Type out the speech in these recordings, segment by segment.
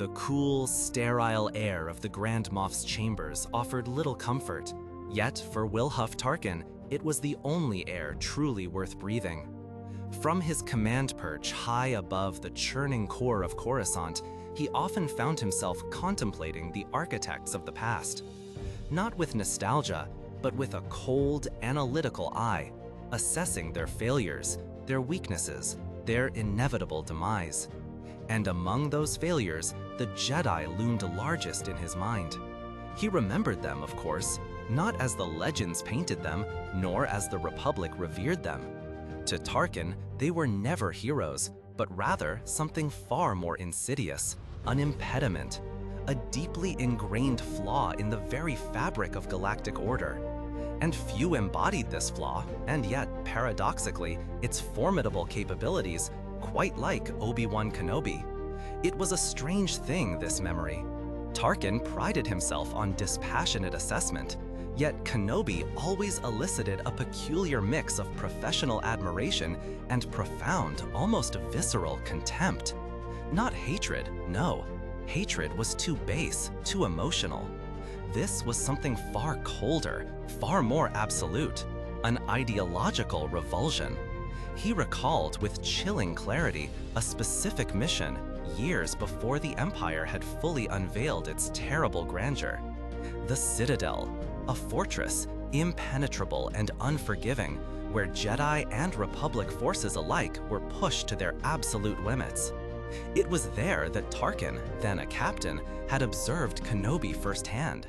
The cool, sterile air of the Grand Moff's chambers offered little comfort, yet for Wilhuff Tarkin, it was the only air truly worth breathing. From his command perch high above the churning core of Coruscant, he often found himself contemplating the architects of the past. Not with nostalgia, but with a cold, analytical eye, assessing their failures, their weaknesses, their inevitable demise. And among those failures, the Jedi loomed largest in his mind. He remembered them, of course, not as the legends painted them, nor as the Republic revered them. To Tarkin, they were never heroes, but rather something far more insidious, an impediment, a deeply ingrained flaw in the very fabric of galactic order. And few embodied this flaw, and yet, paradoxically, its formidable capabilities, quite like Obi-Wan Kenobi. It was a strange thing, this memory. Tarkin prided himself on dispassionate assessment, yet Kenobi always elicited a peculiar mix of professional admiration and profound, almost visceral contempt. Not hatred, no. Hatred was too base, too emotional. This was something far colder, far more absolute, an ideological revulsion. He recalled with chilling clarity a specific mission years before the Empire had fully unveiled its terrible grandeur. The Citadel, a fortress, impenetrable and unforgiving, where Jedi and Republic forces alike were pushed to their absolute limits. It was there that Tarkin, then a captain, had observed Kenobi firsthand.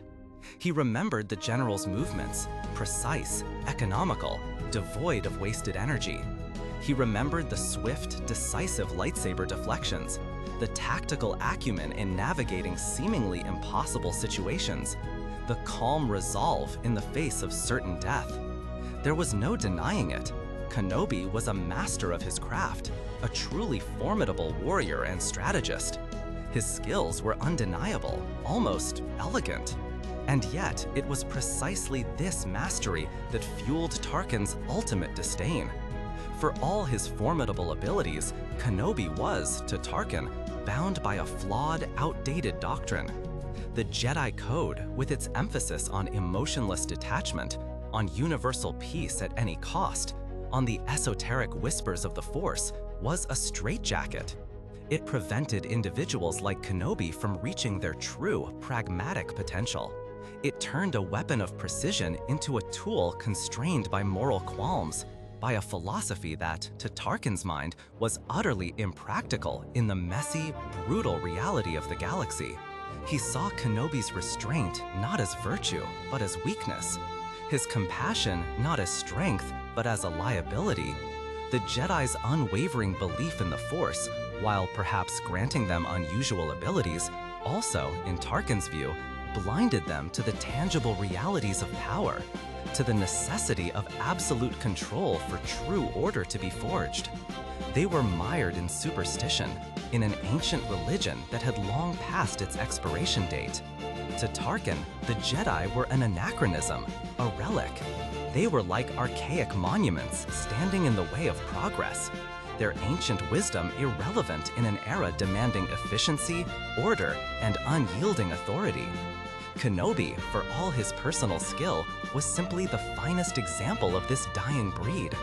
He remembered the general's movements, precise, economical, devoid of wasted energy. He remembered the swift, decisive lightsaber deflections, the tactical acumen in navigating seemingly impossible situations, the calm resolve in the face of certain death. There was no denying it. Kenobi was a master of his craft, a truly formidable warrior and strategist. His skills were undeniable, almost elegant. And yet, it was precisely this mastery that fueled Tarkin's ultimate disdain. For all his formidable abilities, Kenobi was, to Tarkin, bound by a flawed, outdated doctrine. The Jedi Code, with its emphasis on emotionless detachment, on universal peace at any cost, on the esoteric whispers of the Force, was a straitjacket. It prevented individuals like Kenobi from reaching their true, pragmatic potential. It turned a weapon of precision into a tool constrained by moral qualms, by a philosophy that, to Tarkin's mind, was utterly impractical in the messy, brutal reality of the galaxy. He saw Kenobi's restraint not as virtue, but as weakness. His compassion not as strength, but as a liability. The Jedi's unwavering belief in the Force, while perhaps granting them unusual abilities, also, in Tarkin's view, blinded them to the tangible realities of power, to the necessity of absolute control for true order to be forged. They were mired in superstition, in an ancient religion that had long passed its expiration date. To Tarkin, the Jedi were an anachronism, a relic. They were like archaic monuments standing in the way of progress, their ancient wisdom irrelevant in an era demanding efficiency, order, and unyielding authority. Kenobi, for all his personal skill, was simply the finest example of this dying breed.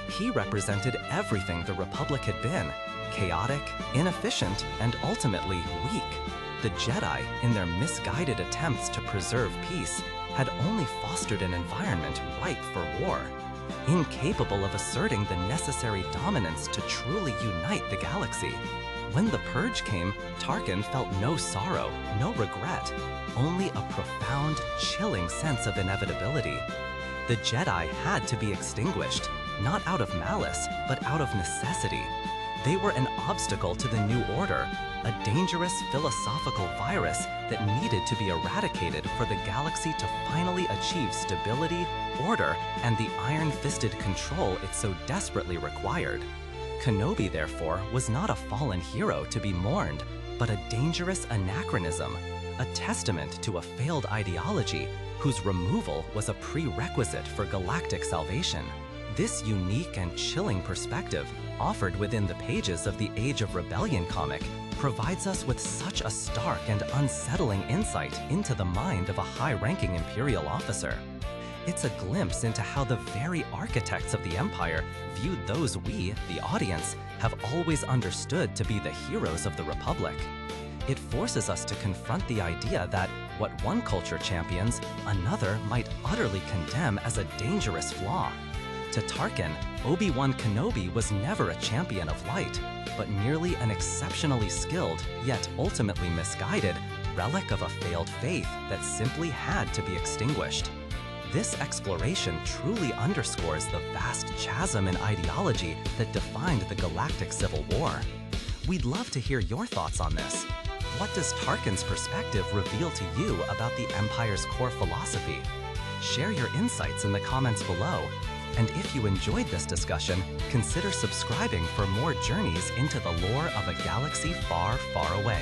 He represented everything the Republic had been: chaotic, inefficient, and ultimately weak. The Jedi, in their misguided attempts to preserve peace, had only fostered an environment ripe for war, incapable of asserting the necessary dominance to truly unite the galaxy. When the Purge came, Tarkin felt no sorrow, no regret, only a profound, chilling sense of inevitability. The Jedi had to be extinguished, not out of malice, but out of necessity. They were an obstacle to the New Order, a dangerous philosophical virus that needed to be eradicated for the galaxy to finally achieve stability, order, and the iron-fisted control it so desperately required. Kenobi, therefore, was not a fallen hero to be mourned, but a dangerous anachronism, a testament to a failed ideology whose removal was a prerequisite for galactic salvation. This unique and chilling perspective, offered within the pages of the Age of Rebellion comic, provides us with such a stark and unsettling insight into the mind of a high-ranking Imperial officer. It's a glimpse into how the very architects of the Empire viewed those we, the audience, have always understood to be the heroes of the Republic. It forces us to confront the idea that what one culture champions, another might utterly condemn as a dangerous flaw. To Tarkin, Obi-Wan Kenobi was never a champion of light, but merely an exceptionally skilled, yet ultimately misguided, relic of a failed faith that simply had to be extinguished. This exploration truly underscores the vast chasm in ideology that defined the Galactic Civil War. We'd love to hear your thoughts on this. What does Tarkin's perspective reveal to you about the Empire's core philosophy? Share your insights in the comments below. And if you enjoyed this discussion, consider subscribing for more journeys into the lore of a galaxy far, far away.